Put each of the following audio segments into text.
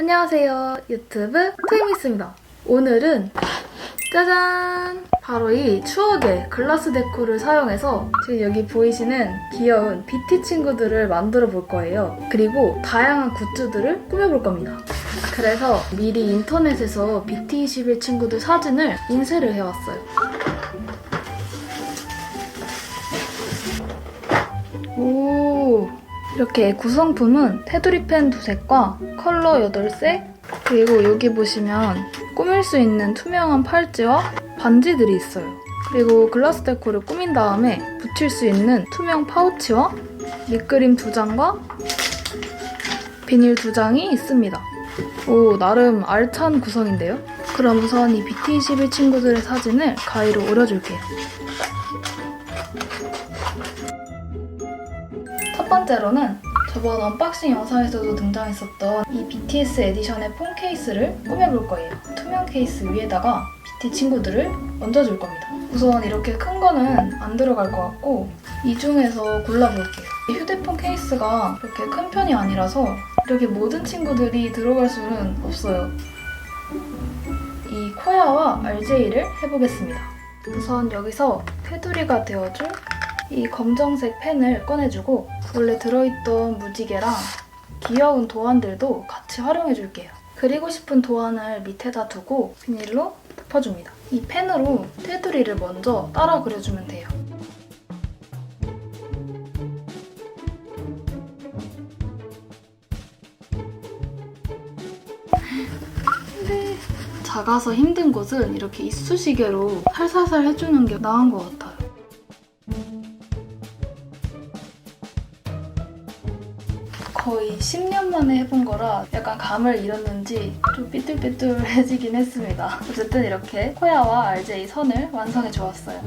안녕하세요. 유튜브 트임미스입니다. 오늘은 짜잔! 바로 이 추억의 글라스 데코를 사용해서 지금 여기 보이시는 귀여운 BT 친구들을 만들어 볼 거예요. 그리고 다양한 굿즈들을 꾸며볼 겁니다. 그래서 미리 인터넷에서 BT21 친구들 사진을 인쇄를 해왔어요. 오, 이렇게 구성품은 테두리 펜 2색과 컬러 8색, 그리고 여기 보시면 꾸밀 수 있는 투명한 팔찌와 반지들이 있어요. 그리고 글라스 데코를 꾸민 다음에 붙일 수 있는 투명 파우치와 밑그림 2장과 비닐 2장이 있습니다. 오, 나름 알찬 구성인데요? 그럼 우선 이 BT21 친구들의 사진을 가위로 오려줄게요. 첫 번째로는 저번 언박싱 영상에서도 등장했었던 이 BTS 에디션의 폰 케이스를 꾸며볼 거예요. 투명 케이스 위에다가 BT 친구들을 얹어줄 겁니다. 우선 이렇게 큰 거는 안 들어갈 것 같고 이 중에서 골라볼게요. 이 휴대폰 케이스가 그렇게 큰 편이 아니라서 이렇게 모든 친구들이 들어갈 수는 없어요. 이 코야와 RJ를 해보겠습니다. 우선 여기서 테두리가 되어줄 이 검정색 펜을 꺼내주고 원래 들어있던 무지개랑 귀여운 도안들도 같이 활용해줄게요. 그리고 싶은 도안을 밑에다 두고 비닐로 덮어줍니다. 이 펜으로 테두리를 먼저 따라 그려주면 돼요. 근데 작아서 힘든 곳은 이렇게 이쑤시개로 살살살 해주는 게 나은 것 같아요. 거의 10년 만에 해본 거라 약간 감을 잃었는지 좀 삐뚤삐뚤해지긴 했습니다. 어쨌든 이렇게 코야와 RJ 선을 완성해 주었어요.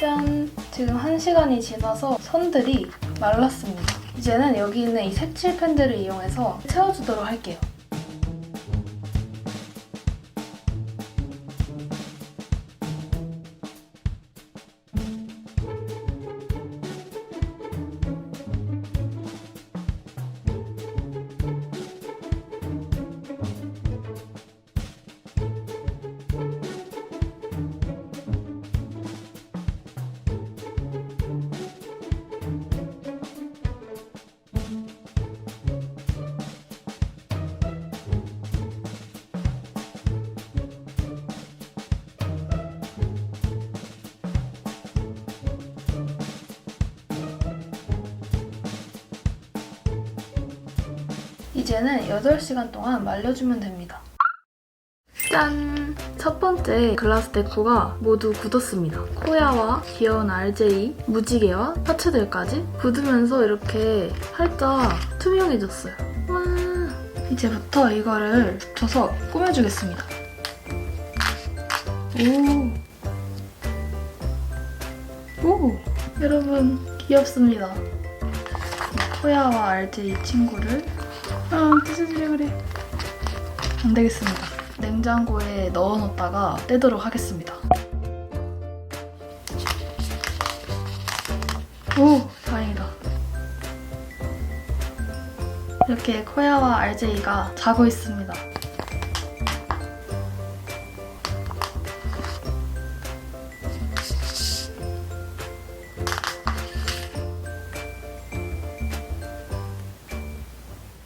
짠! 지금 1시간이 지나서 선들이 말랐습니다. 이제는 여기 있는 이 색칠 펜들을 이용해서 채워주도록 할게요. 이제는 8시간 동안 말려주면 됩니다. 짠! 첫 번째 글라스 데코가 모두 굳었습니다. 코야와 귀여운 RJ, 무지개와 파츠들까지 굳으면서 이렇게 살짝 투명해졌어요. 와! 이제부터 이거를 붙여서 꾸며주겠습니다. 오! 여러분, 귀엽습니다. 코야와 RJ 친구를 찢어지려 그래. 안 되겠습니다. 냉장고에 넣어놓다가 떼도록 하겠습니다. 오, 다행이다. 이렇게 코야와 RJ가 자고 있습니다.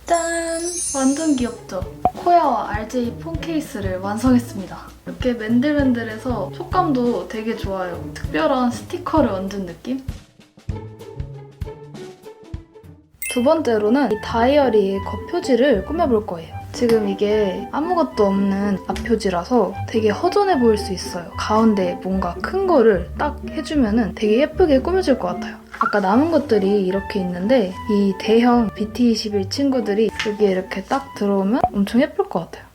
짠! 완전 귀엽죠? 코야와 RJ 폰 케이스를 완성했습니다. 이렇게 맨들맨들해서 촉감도 되게 좋아요. 특별한 스티커를 얹은 느낌? 두 번째로는 이 다이어리의 겉표지를 꾸며볼 거예요. 지금 이게 아무것도 없는 앞표지라서 되게 허전해 보일 수 있어요. 가운데 뭔가 큰 거를 딱 해주면 되게 예쁘게 꾸며질 것 같아요. 아까 남은 것들이 이렇게 있는데 이 대형 BT21 친구들이 여기에 이렇게 딱 들어오면 엄청 예쁠 것 같아요.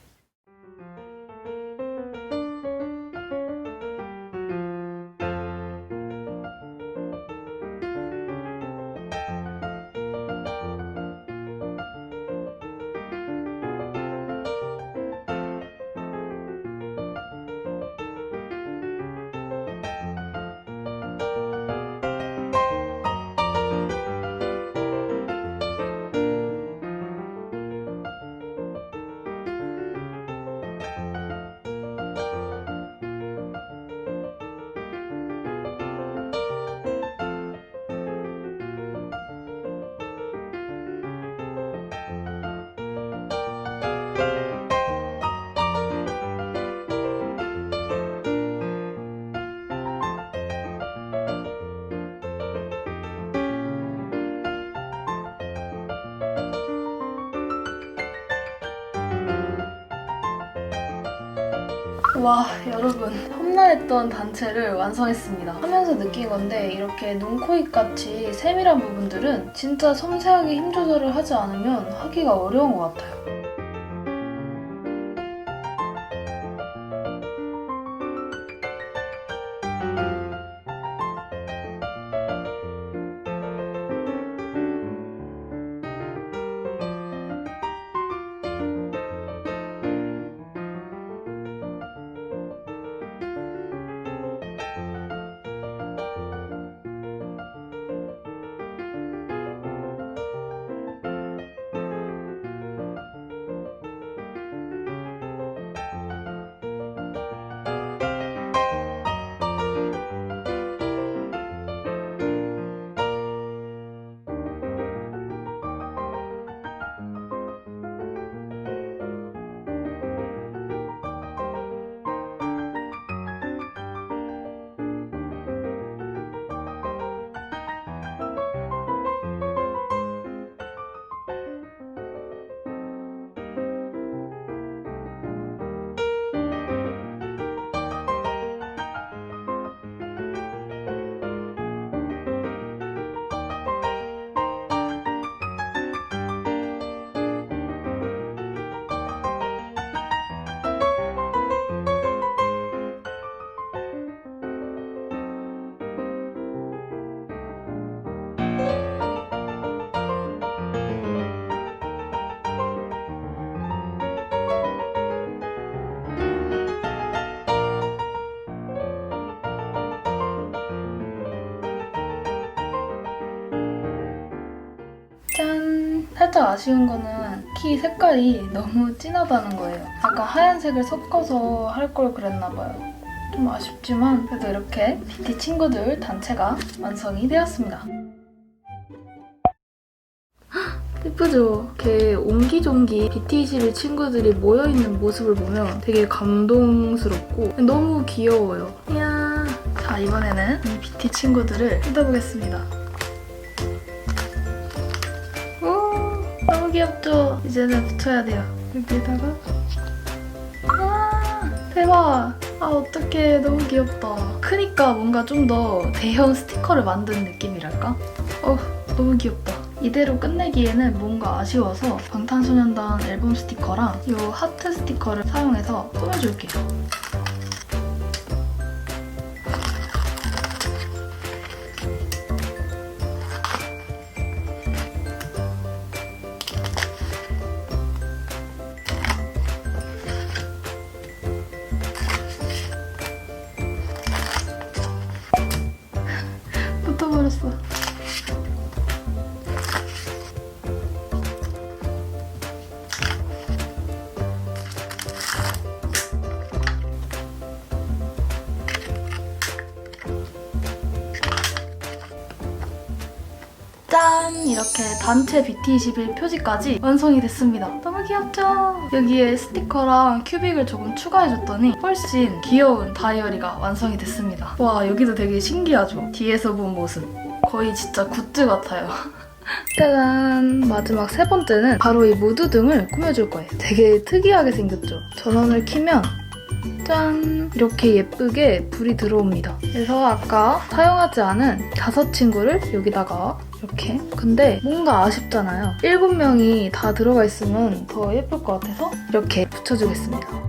와, 여러분, 험난했던 단체를 완성했습니다. 하면서 느낀 건데 이렇게 눈, 코, 입 같이 세밀한 부분들은 진짜 섬세하게 힘 조절을 하지 않으면 하기가 어려운 것 같아요. 짠! 살짝 아쉬운 거는 키 색깔이 너무 진하다는 거예요. 약간 하얀색을 섞어서 할 걸 그랬나봐요. 좀 아쉽지만 그래도 이렇게 BT 친구들 단체가 완성이 되었습니다. 예쁘죠? 이렇게 옹기종기 BT21 친구들이 모여있는 모습을 보면 되게 감동스럽고 너무 귀여워요. 이야. 자, 이번에는 이 BT 친구들을 뜯어보겠습니다. 너무 귀엽죠? 이제는 붙여야 돼요. 여기다가 대박! 어떡해. 너무 귀엽다. 크니까 뭔가 좀 더 대형 스티커를 만든 느낌이랄까? 너무 귀엽다. 이대로 끝내기에는 뭔가 아쉬워서 방탄소년단 앨범 스티커랑 이 하트 스티커를 사용해서 꾸며줄게요. 붙어버렸어. 짠! 이렇게 단체 BT21 표지까지 완성이 됐습니다. 너무 귀엽죠? 여기에 스티커랑 큐빅을 조금 추가해줬더니 훨씬 귀여운 다이어리가 완성이 됐습니다. 와, 여기도 되게 신기하죠? 뒤에서 본 모습. 거의 진짜 굿즈 같아요. 짜잔! 마지막 세 번째는 바로 이 무드등을 꾸며줄 거예요. 되게 특이하게 생겼죠? 전원을 켜면 짠! 이렇게 예쁘게 불이 들어옵니다. 그래서 아까 사용하지 않은 5친구를 여기다가 이렇게. 근데 뭔가 아쉽잖아요. 7명이 다 들어가 있으면 더 예쁠 것 같아서 이렇게 붙여주겠습니다.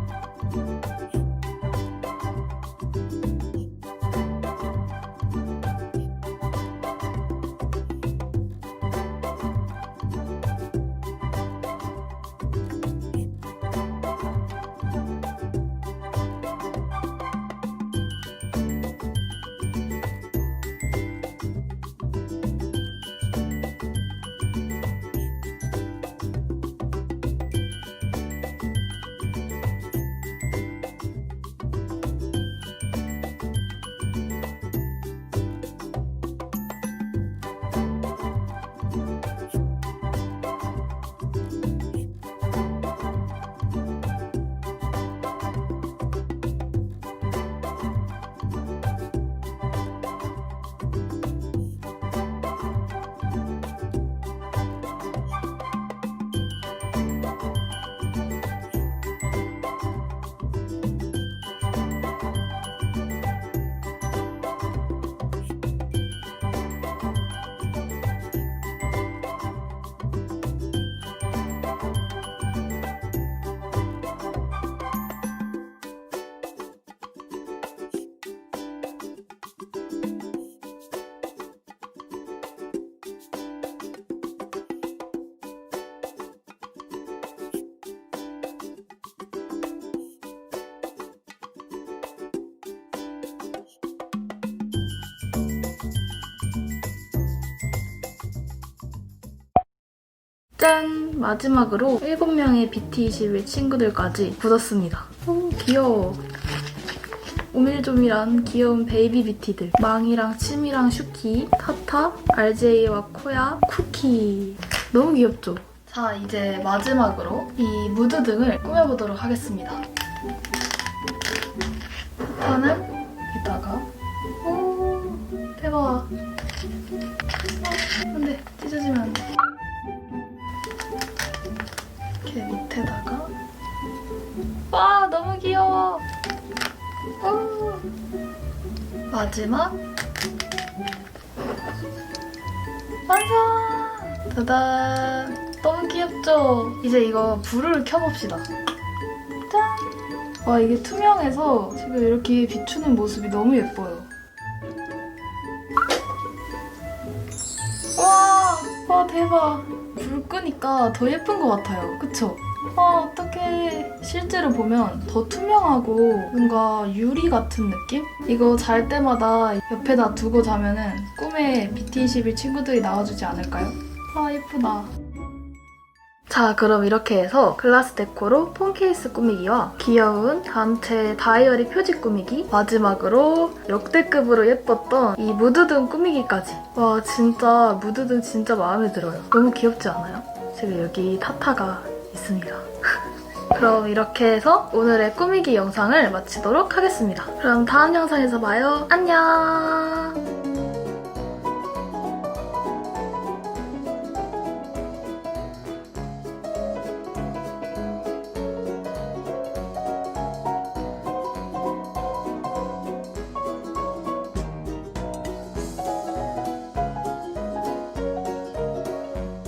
짠! 마지막으로 7명의 BT21 친구들까지 굳었습니다. 오, 귀여워. 오밀조밀한 귀여운 베이비 BT들. 망이랑 치미랑 슈키, 타타, RJ와 코야, 쿠키. 너무 귀엽죠? 자, 이제 마지막으로 이 무드 등을 꾸며보도록 하겠습니다. 타타는 여기다가. 오, 대박. 안 돼, 찢어지면 안 돼. 이렇게 밑에다가. 와, 너무 귀여워. 오. 마지막 완성! 짜잔! 너무 귀엽죠? 이제 이거 불을 켜봅시다. 짠! 와, 이게 투명해서 지금 이렇게 비추는 모습이 너무 예뻐요. 와, 대박! 불 끄니까 더 예쁜 것 같아요. 그쵸? 어떡해. 실제로 보면 더 투명하고 뭔가 유리 같은 느낌? 이거 잘 때마다 옆에다 두고 자면은 꿈에 BT21 친구들이 나와주지 않을까요? 아, 예쁘다. 자, 그럼 이렇게 해서 글라스 데코로 폰 케이스 꾸미기와 귀여운 단체 다이어리 표지 꾸미기, 마지막으로 역대급으로 예뻤던 이 무드등 꾸미기까지. 와, 진짜 무드등 진짜 마음에 들어요. 너무 귀엽지 않아요? 지금 여기 타타가 있습니다. 그럼 이렇게 해서 오늘의 꾸미기 영상을 마치도록 하겠습니다. 그럼 다음 영상에서 봐요. 안녕!